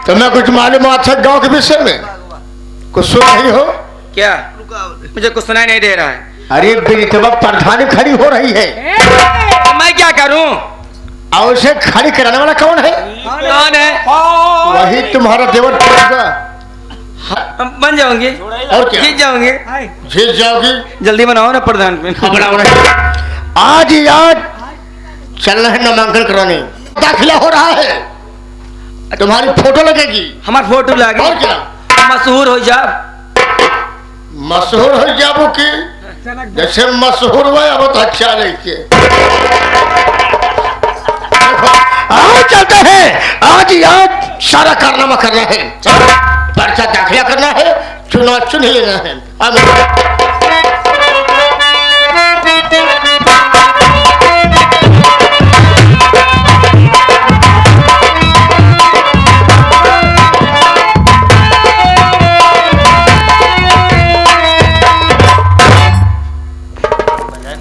तुम्हें कुछ मालूम अच्छा गांव के विषय में कुछ सुन रही हो क्या? मुझे कुछ सुनाई नहीं दे रहा है। अरे बिरितवा प्रधान खड़ी हो रही है। तो मैं क्या करूं? और उसे खड़ी कराने वाला कौन है? कौन है? वही तुम्हारा देवर होगा। बन जाओगे और क्या? जीत जाओगे। जीत जाओगी। जल्दी बनाओ ना प्रधान पे। आज याद चलना है नामांकन कराने। दाखिला हो रहा है, तुम्हारी फोटो लगेगी। हमार फोटो लगे और क्या? मशहूर हो जा। मशहूर हो जाबो की जैसे मशहूर हुआ अब तो अच्छा नहीं। आज चलते हैं। आज याद सारा कारनामा करना है, पर्चा दाखिला करना है, चुनाव चुन ही लेना है।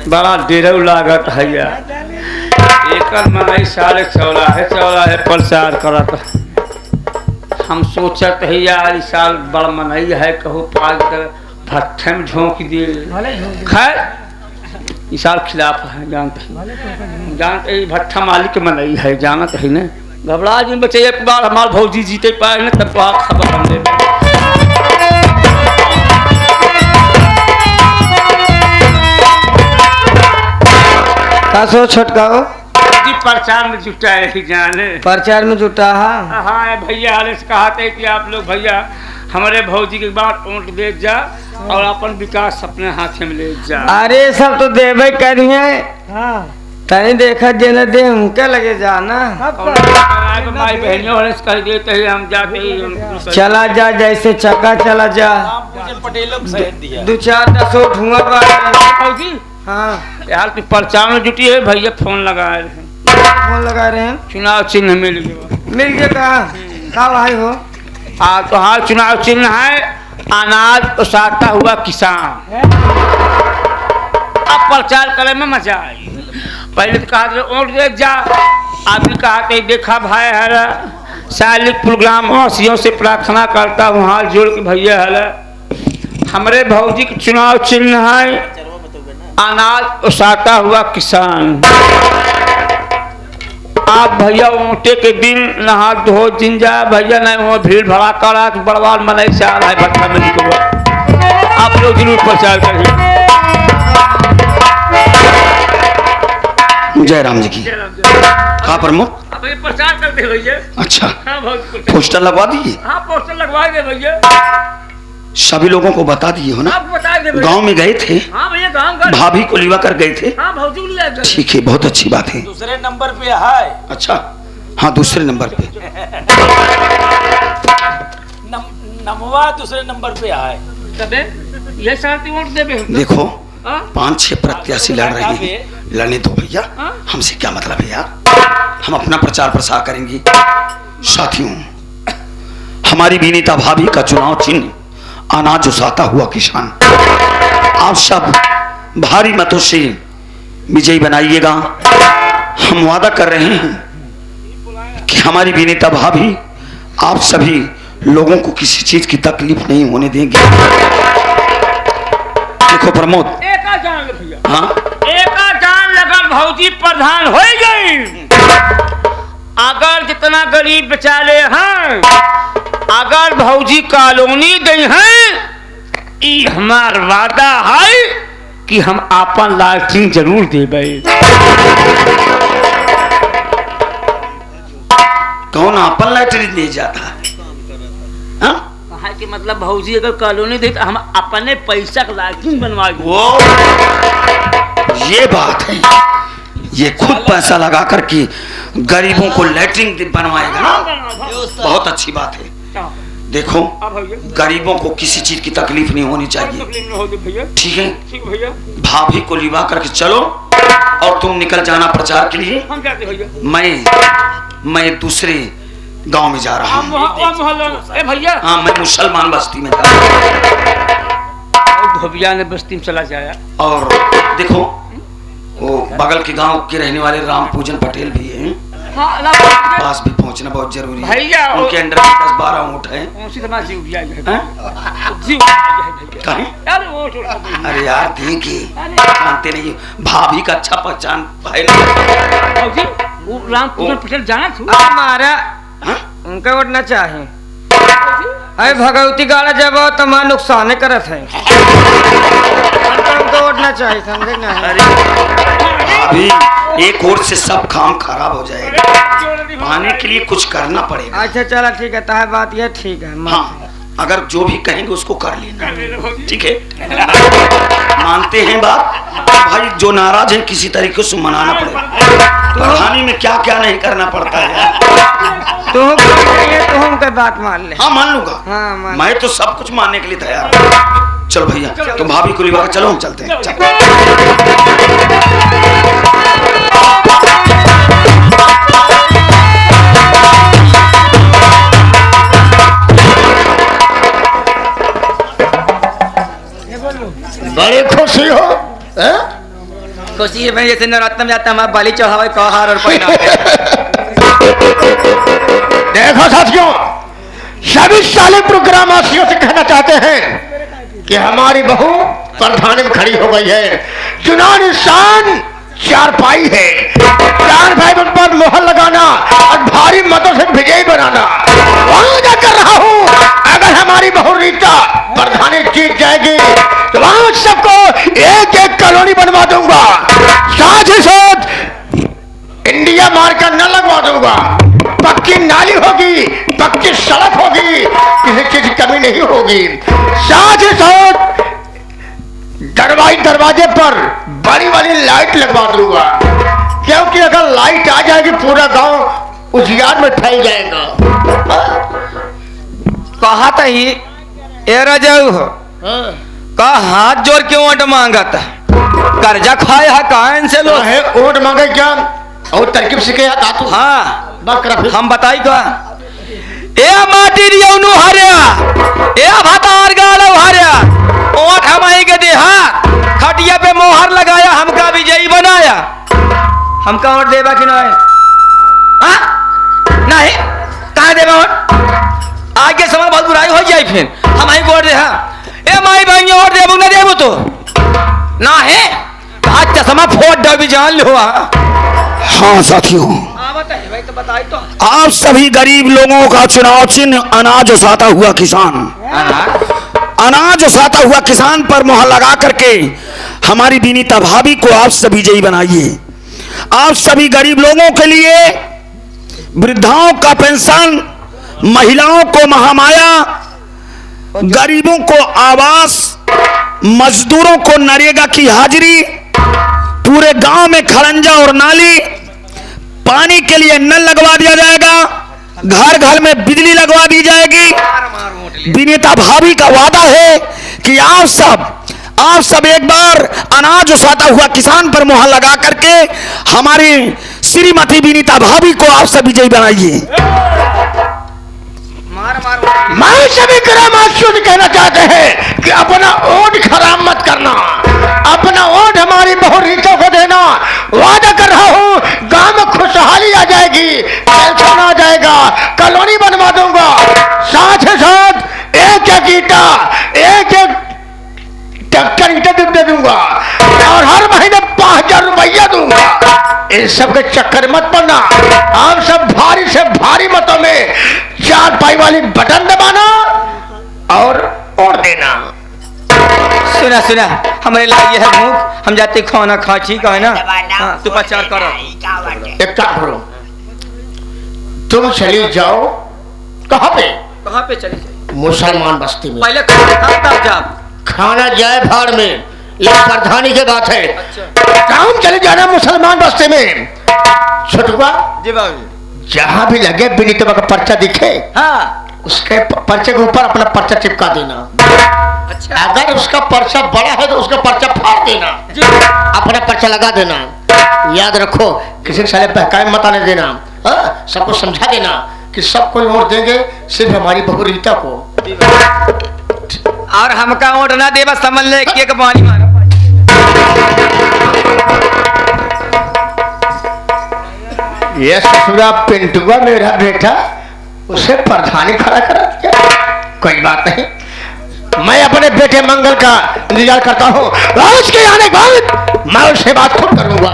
बड़ा डेढ़ लागत है यार। एक मनाई साले चौराहे प्रचार करत। हम सोचत है यार इस साल बड़ा मनाई है, कहूँ पाल कर भट्ठे में झोंक दिए। खैर इस साल खिलाफ है, जानते भट्ठा मालिक के मनाई है, जानत है न। घबरा जी बचे एक बार हमारे भौजी जीते पाए न तब खबर हम दे। कासो छटकाओ प्रचार में जुटा है जाने। प्रचार में जुटा है। हाँ भैया हाले से कहा थे कि आप लोग भैया हमारे भौजी के बाद वोट दे जा और अपन विकास अपने हाथ में ले जा। अरे सब तो देवे कर दिए। तनी देखा जेने दे उनके लगे जाना। भाई बहनों वाले कह देते हैं हम जाते ही चला जा जैसे चक्का चला जा। दो चार 10 वोट हुआ भौजी। हाँ यार तू प्रचार में जुटी है भैया फोन लगाए हैं। फोन लगा रहे हैं। चुनाव चिन्ह मिल गया। कहाँ भाई हो? तो हाँ चुनाव चिन्ह है अनाज उसाता हुआ किसान। अब प्रचार करे में मजा आई। पहले तो कहा वोट दे जा, अभी कहा देखा भाई है शारीरिक प्रोग्राम वासियों से प्रार्थना करता हूँ हाथ जोड़ के भैया है हमारे भौजी के चुनाव चिन्ह है अनाज उसाता हुआ किसान। आप भैया ऊँटे के दिन नहा धो जिन जा भैया नहीं वो भीड़ भड़ा करा बड़वाल मनाई से आ रहा है भट्टा में निकलवा। आप लोग जरूर प्रचार करिए। जय राम जी की। कहाँ प्रमुख? प्रचार करते भैया। अच्छा हाँ पोस्टर लगवा दिए? हाँ पोस्टर लगवा दे भैया। सभी लोगों को बता दिए हो ना? बता दे। गांव में गए थे? हाँ भैया गाँव गए। भाभी को लिवा कर गए थे? हाँ भौजी को लिया। ठीक है बहुत अच्छी बात है। दूसरे नंबर पे है। अच्छा हाँ दूसरे नंबर पे। नमवा दूसरे नंबर पे है। तबे ये साथी वोट देबे। देखो 5-6 प्रत्याशी लड़ रहे हैं, लड़ने दो भैया। हमसे क्या मतलब है यार, हम अपना प्रचार प्रसार करेंगे। साथियों हमारी विनीता भाभी का चुनाव चिन्ह अनाज उसाता हुआ किसान। आप सब भारी मतों से विजयी बनाइएगा। हम वादा कर रहे हैं कि हमारी विनीता भाभी आप सभी लोगों को किसी चीज की तकलीफ नहीं होने देंगे। देखो प्रमोद हाँ एक जान लगा भौजी प्रधान हो गई। अगर जितना गरीब बेचारे हैं अगर भौजी कॉलोनी गई हैं ये हमार वादा है कि हम अपन लालचिन जरूर देबे। कौन अपन लाइटरी दे जाता है? कहा कि मतलब भौजी अगर कॉलोनी दे तो हम अपने पैसा का लालचिन बनवा। वो ये बात है, ये खुद पैसा लगा करके गरीबों को लैट्रिन बनवाएगा ना, बहुत अच्छी बात है। देखो गरीबों को किसी चीज की तकलीफ नहीं होनी चाहिए, ठीक है? भाभी को लिवा करके चलो और तुम निकल जाना प्रचार के लिए। हम जाते भैया। मैं दूसरे गांव में जा रहा हूँ। भैया हाँ मैं मुसलमान बस्ती में जा रहा हूँ। धोबिया ने बस्ती में चला जाया। और देखो वो बगल के गांव के रहने वाले राम पूजन पटेल भी हैं, हाँ ना पास भी पहुंचना बहुत जरूरी है। भैया उनके अंडर में 10-12 ऊँट हैं। उसी तरह जीव दिया है हैं? जीव भैया कहें? अरे वो छोड़ अरे यार देखिए, जानते नहीं भाभी का अच्छा पहचान भाई जी वो राम कुमार पटेल जाना था हमारा उनका उठना चाहे। अरे भगवती गाड़ा जब तो हमारा नुकसान करत है, उनको उठना चाहिए, समझे ना? भाभी एक ओर से सब काम खराब हो जाएगा, पाने के लिए कुछ करना पड़ेगा। अच्छा चला ठीक है, ताहे बात यह ठीक है। हाँ, अगर जो भी कहेंगे उसको कर लेना, ठीक है? मानते हैं बात भाई, जो नाराज है किसी तरीके से मनाना पड़ेगा। कहानी में क्या क्या नहीं करना पड़ता है। तुम उनका बात मान ले। हाँ मान लूंगा। हाँ मान। मैं तो सब कुछ मानने के लिए तैयार हूँ। चलो भैया, तुम भाभी को लेकर चलो, हम चलते हैं। बड़े खुशी हो? खुशी है मैं, जैसे नवरात्र में जाता हमारा बाली चढ़ावे का हार और पहना। देखो साथियों, सभी साले प्रोग्राम वासियों से कहना चाहते हैं कि हमारी बहू प्रधानी में खड़ी हो गई है। चुनाव निशान 4 पाई है, 4 भाई पर मोहर लगाना और भारी मतों से विजयी बनाना। वहां जाकर रहा हूं, अगर हमारी बहू रीता प्रधानी जीत जाएगी तो वहां सबको एक एक कॉलोनी बनवा दूंगा, साथ ही साथ इंडिया मार्कर न लगवा दूंगा। पक्की नाली होगी, पक्की सड़क होगी, किसी चीज की कमी नहीं होगी। साथ ही साथ दरवाजे पर बड़ी वाली लाइट लगवा दूंगा, क्योंकि अगर लाइट आ जाएगी पूरा गांव उजियार में फैल जाएगा। कहा था ही ए रजाऊ हो का हाथ जोड़ क्यों वोट मांगा था? कर्जा खाए है कहा इनसे लोग? है वोट मांगे क्या और तरकीब सीखे दातू? हाँ बकरा फिर हम बताई का ए माटी रियौनु हरिया ए भतार गाड़ो हरिया ओठ हमाई के देहा खटिया पे मोहर लगाया, हमका विजयी बनाया। हमका वोट देबा कि नहीं? हाँ नहीं कहा देबा वोट? आगे समय बहुत बुराई हो जाए, फिर हम ही वोट दे। हाँ ए माई बहन वोट देबू ना देबू तो ना है आज चश्मा फोड़ दो भी जान लो। हाँ साथियों, भाई तो बताई तो आप सभी गरीब लोगों का चुनाव चिन्ह अनाज उसाता हुआ किसान, अनाज उसाता हुआ किसान पर मोहर लगा करके हमारी विनीता भाभी को आप सभी विजयी बनाइए। आप सभी गरीब लोगों के लिए वृद्धाओं का पेंशन, महिलाओं को महामाया, गरीबों को आवास, मजदूरों को नरेगा की हाजिरी, पूरे गांव में खरंजा और नाली, पानी के लिए नल लगवा दिया जाएगा, घर घर में बिजली लगवा दी जाएगी। विनीता भाभी का वादा है कि आप सब एक बार अनाज उसाता हुआ किसान पर मोहर लगा करके हमारी श्रीमती विनीता भाभी को आप सब विजयी बनाइए। मैं सभी ग्रामवासियों से कहना चाहते हैं कि अपना वोट खराब मत करना, अपना वोट हमारी बहू रीतों को देना। वादा कर रहा हूँ गांव में खुशहाली आ जाएगी, पेंशन आ जाएगा, कॉलोनी बनवा दूंगा, साथ ही साथ एक ईटा, एक ट्रैक्टर ईटा दे दूंगा और हर महीने 5000 रुपया दूंगा। इन सब के चक्कर मत पड़ना। आप सब भारी से भारी मतों में 4 पाई वाली बटन दबाना और ओढ़ देना। सुना सुना हमारे लिए है भूख, हम जाते खाना खा, ठीक है ना? हाँ, तू प्रचार करो। एक काम करो, तुम चली जाओ। कहाँ पे चले जाए? मुसलमान बस्ती में। पहले तब जाओ। खाना जाए भाड़ में, ये प्रधानी की बात है। काम चले जाना मुसलमान बस्ती में। छोटुआ जी बाबू, जहाँ भी लगे विनीता का पर्चा दिखे, हाँ उसके पर्चे के ऊपर अपना पर्चा चिपका देना। अच्छा, अगर उसका पर्चा बड़ा है तो उसका पर्चा फाड़ देना, अपना पर्चा लगा देना। याद रखो किसी के साले बहकाए मत आने देना। सबको समझा देना कि सबको वोट देंगे, सिर्फ हमारी बहू रीता को। और हमका वोट ना देवा समझ ले कि पानी मारो। ये ससुरा पिंटुआ मेरा बेटा, उसे प्रधानी खड़ा करा दिया। कोई बात नहीं, मैं अपने बेटे मंगल का इंतजार करता हूँ। राज के आने के बाद मैं उससे बात खुद करूंगा।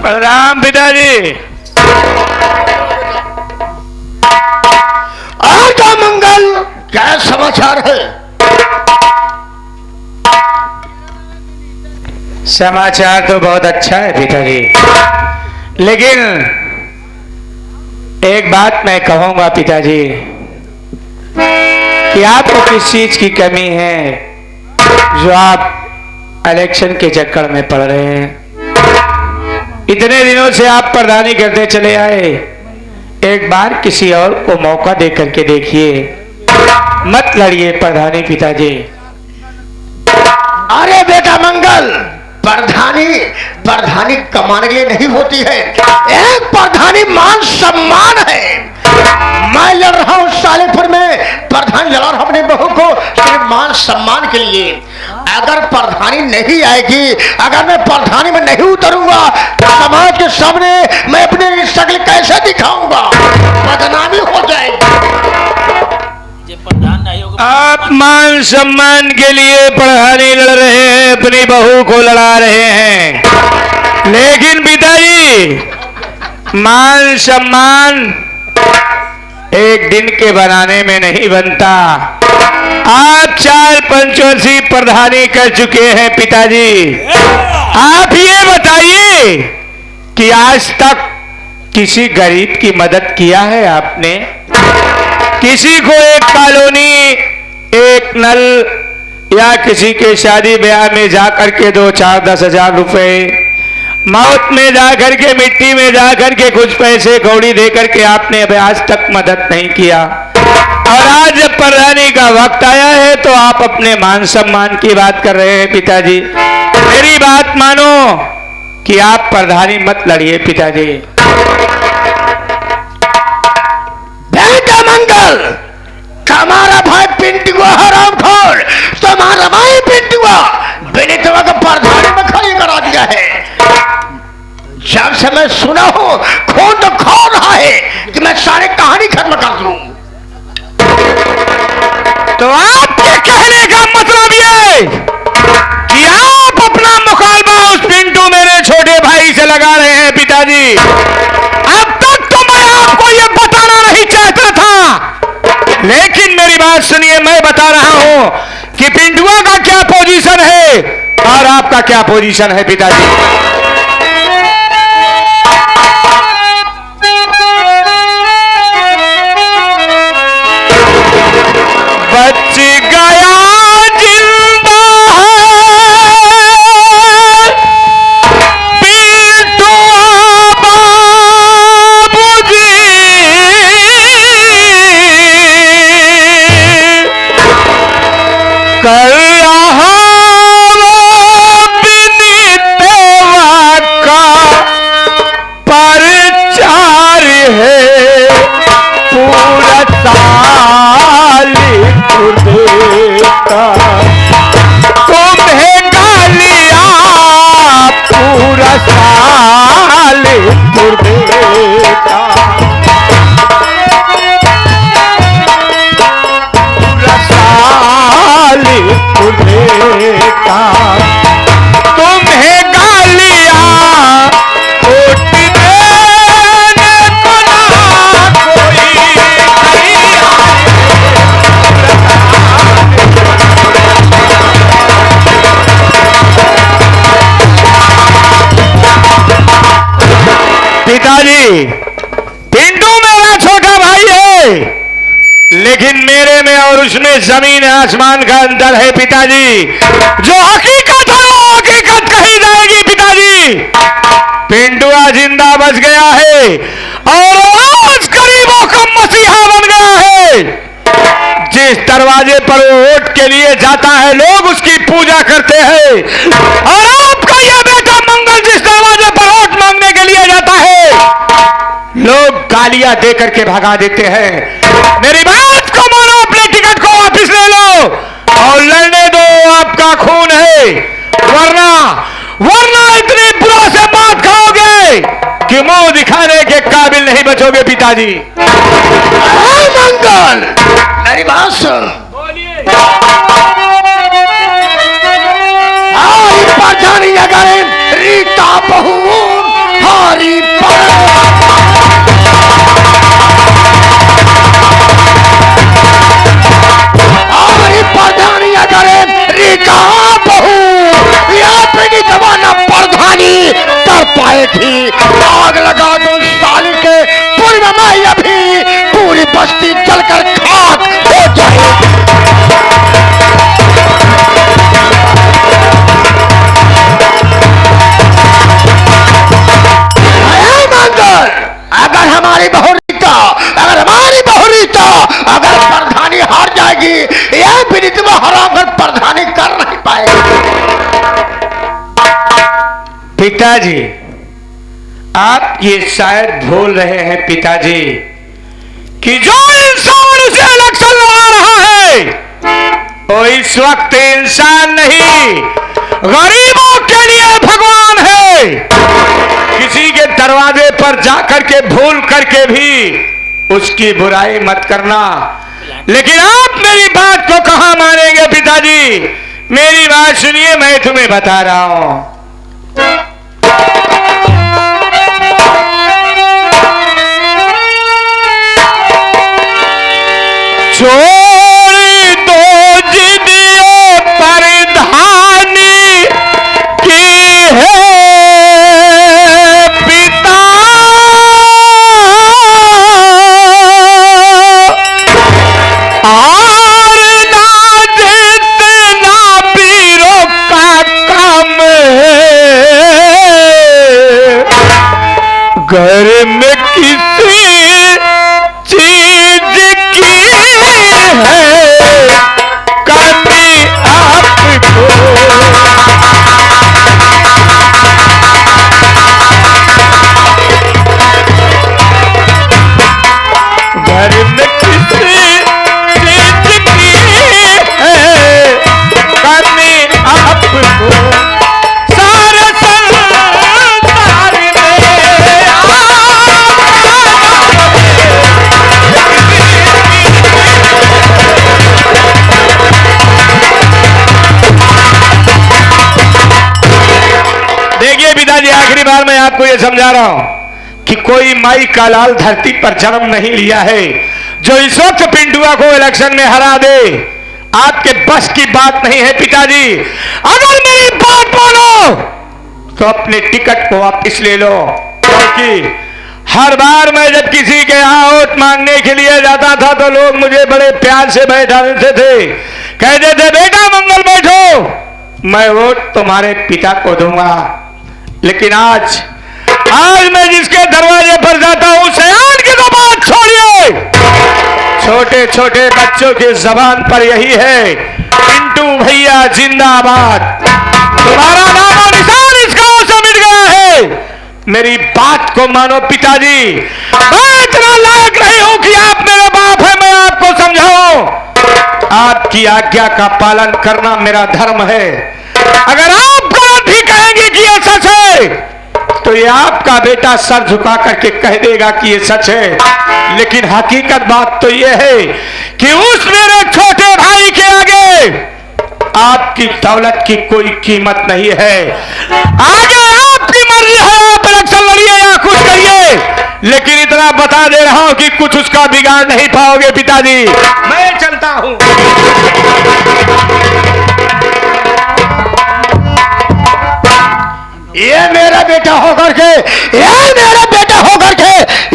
प्रणाम पिताजी। और क्या मंगल, क्या समाचार है? समाचार तो बहुत अच्छा है पिताजी, लेकिन एक बात मैं कहूंगा पिताजी कि आपको किस चीज की कमी है जो आप इलेक्शन के चक्कर में पड़ रहे हैं। इतने दिनों से आप प्रधानी करते चले आए, एक बार किसी और को मौका दे करके देखिए, मत लड़िए प्रधानी पिताजी। अरे बेटा मंगल, प्रधानी कमाने के लिए नहीं होती है। एक प्रधानी मान सम्मान है। मैं लड़ रहा हूँ सालेपुर में, प्रधानी लड़ा रहा अपनी बहू को सिर्फ मान सम्मान के लिए। अगर प्रधानी नहीं आएगी, अगर मैं प्रधानी में नहीं उतरूंगा तो समाज के सामने मैं अपनी शक्ल कैसे दिखाऊंगा? बदनामी हो जाएगी। प्रधान नहीं होगा। आप मान सम्मान के लिए प्रधानी लड़ रहे हैं, अपनी बहू को लड़ा रहे हैं, लेकिन पिताजी मान सम्मान एक दिन के बनाने में नहीं बनता। आप 4 पंचवर्षीय प्रधानी कर चुके हैं पिताजी। आप ये बताइए कि आज तक किसी गरीब की मदद किया है आपने? किसी को एक कॉलोनी, एक नल या किसी के शादी ब्याह में जाकर के 2-4-10 हजार रुपए, मौत में जाकर के, मिट्टी में जाकर के कुछ पैसे कौड़ी देकर के आपने अभी आज तक मदद नहीं किया। और आज जब प्रधानी का वक्त आया है तो आप अपने मान सम्मान की बात कर रहे हैं पिताजी। मेरी बात मानो कि आप प्रधानी मत लड़िए पिताजी। बेटा मंगल, तुम्हारा भाई पिंटुआ हरामखोर, तुम्हारा भाई पिंटुआ विनीतवा को प्रधानी में खड़ी करा दिया है। जब से मैं सुना हूं खून तो खो रहा है कि मैं सारी कहानी खत्म कर दूं। तो आपके कहने का मतलब ये कि आप अपना मुकाबला उस पिंटू मेरे छोटे भाई से लगा रहे हैं पिताजी। अब तक तो मैं आपको ये बताना नहीं चाहता था, लेकिन मेरी बात सुनिए, मैं बता रहा हूं कि पिंटुआ का क्या पोजीशन है और आपका क्या पोजीशन है पिताजी। बच गया जिंदा है पिंटुआ बाबूजी, कर रहा वो विनीतवा का प्रचार है, पूरा साल देता तुम्हें गालियां, पूरा साल देता, पूरा साल देता तुम्हें गालियां, वोट देने को ना कोई पिताजी। पिंटू मेरा छोटा भाई है, लेकिन मेरे में और उसमें जमीन आसमान का अंतर है पिताजी। जो हकीकत है वो हकीकत कही जाएगी पिताजी। पिंटुआ जिंदा बच गया है और आज गरीबों का मसीहा बन गया है। जिस दरवाजे पर वो वोट के लिए जाता है लोग उसकी पूजा करते हैं, और आपका यह बेटा मंगल जिस दरवाजे पर वोट मांगने के रुपया दे करके भगा देते हैं। मेरी बात को मानो, अपने टिकट को वापस ले लो और लड़ने दो, आपका खून है, वरना इतनी बुरा से मात खाओगे कि मुंह दिखाने के काबिल नहीं बचोगे पिताजी। मंगल, मेरी बात सुन। हारी परधानी अगर रीता बहू हारी परधानी अगर रीता बहू या पीड़ी दबाना परधानी कर पाए थी। आग लगा दो साल के पूर्व में अभी पूरी बस्ती जलकर खाक हो जाए। अगर हमारी बहू रीता, अगर प्रधानी हार जाएगी, यह पीड़ित में हराकर प्रधानी कर नहीं पाएगी। पिताजी, आप ये शायद भूल रहे हैं पिताजी कि जो इंसान उसे इलेक्शन लड़ा रहा है वो इस वक्त इंसान नहीं, गरीबों के लिए भगवान है। किसी के दरवाजे पर जाकर के भूल करके भी उसकी बुराई मत करना। लेकिन आप मेरी बात को कहां मानेंगे पिताजी? मेरी बात सुनिए, मैं तुम्हें बता रहा हूं। छोड़ दो जिदियों परधानी की है पिता, और ना जितना पीरों का काम है, घर में किसी चीज की है कमी आपको। घर में किसी चीज की है कमी आपको, सारे संसार में देखिए पिताजी, आखिरी बार मैं आपको ये समझा रहा हूं कि कोई माई का लाल धरती पर जन्म नहीं लिया है जो इस वक्त पिंटुआ को इलेक्शन में हरा दे। आपके बस की बात नहीं है पिताजी। अगर मेरी बात मानो तो अपने टिकट को वापस ले लो, क्योंकि हर बार मैं जब किसी के यहाँ वोट मांगने के लिए जाता था तो लोग मुझे बड़े प्यार से बैठा देते थे, कहते थे बेटा मंगल बैठो, मैं वोट तुम्हारे पिता को दूंगा। लेकिन आज मैं जिसके दरवाजे पर जाता हूं, सयान की तो बात छोड़िए, छोटे छोटे बच्चों की जबान पर यही है, पिंटू भैया जिंदाबाद। तुम्हारा नामो निशान इस गांव से मिट गया है। मेरी बात को मानो पिताजी, मैं इतना लायक नहीं हूं कि आप मेरे बाप है, मैं आपको समझाऊं। आपकी आज्ञा का पालन करना मेरा धर्म है। अगर आप गलत भी कहेंगे कि ये सच है तो ये आपका बेटा सर झुका करके कह देगा कि ये सच है। लेकिन हकीकत बात तो ये है कि उस मेरे छोटे भाई के आगे आपकी दौलत की कोई कीमत नहीं है। आगे आपकी मर्जी है, आप इलेक्शन लड़िए या कुछ करिए, लेकिन इतना बता दे रहा हूं कि कुछ उसका बिगाड़ नहीं पाओगे पिताजी। मैं चलता हूं। ये मेरा बेटा होकर के,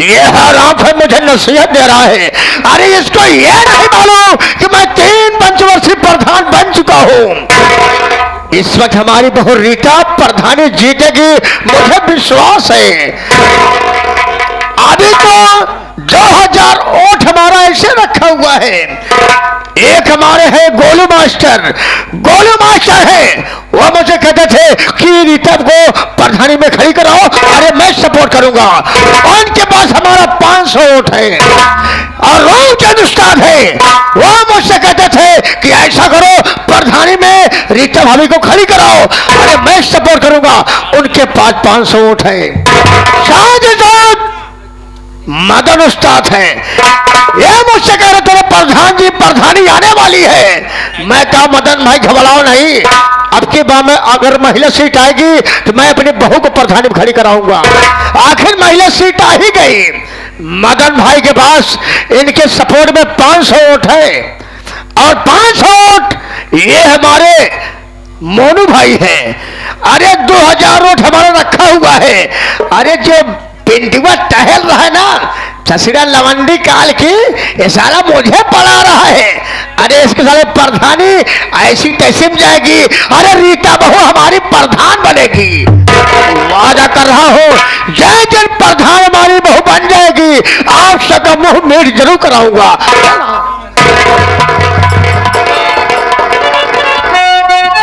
ये हराम है मुझे नसीहत दे रहा है। अरे इसको ये नहीं मालूम कि मैं 3 पंचवर्षीय प्रधान बन चुका हूँ। इस वक्त हमारी बहू रीता प्रधानी जीतेगी, मुझे विश्वास है। अभी तो 2000 वोट हमारा ऐसे रखा हुआ है, एक हमारे है गोलू मास्टर है, वो मुझे कहते थे कि रीता को प्रधानी में खड़ी कराओ, अरे मैं सपोर्ट करूंगा। उनके पास हमारा 500 वोट है। और रूपचंद उस्ताद है, वो मुझसे कहते थे कि ऐसा करो प्रधानी में रीता भाभी को खड़ी कराओ, अरे मैं सपोर्ट करूंगा। उनके पास 500 वोट है। शाहजाद मदन उस्ताद है, ये मुझसे कह रहे थे प्रधान जी प्रधानी आने वाली है। मैं कहा मदन भाई घबराओ नहीं, अब की बार में अगर महिला सीट आएगी तो मैं अपनी बहू को प्रधानी में खड़ी कराऊंगा। आखिर महिला सीट आ ही गई। मदन भाई के पास इनके सपोर्ट में 500 वोट है और 500 वोट ये हमारे मोनू भाई है। अरे 2000 वोट हमारा रखा हुआ है। अरे जो पिंटुआ टहल रहा है ना ससुरा लवंडी काल की, ये साला मुझे पढ़ा रहा है। अरे इसके साले प्रधानी ऐसी तैसी में जाएगी, अरे रीता बहू हमारी प्रधान बनेगी। वादा कर रहा हूं जय जन प्रधान हमारी बहू बन जाएगी, आप सबका मुंह मीठ जरूर कराऊंगा।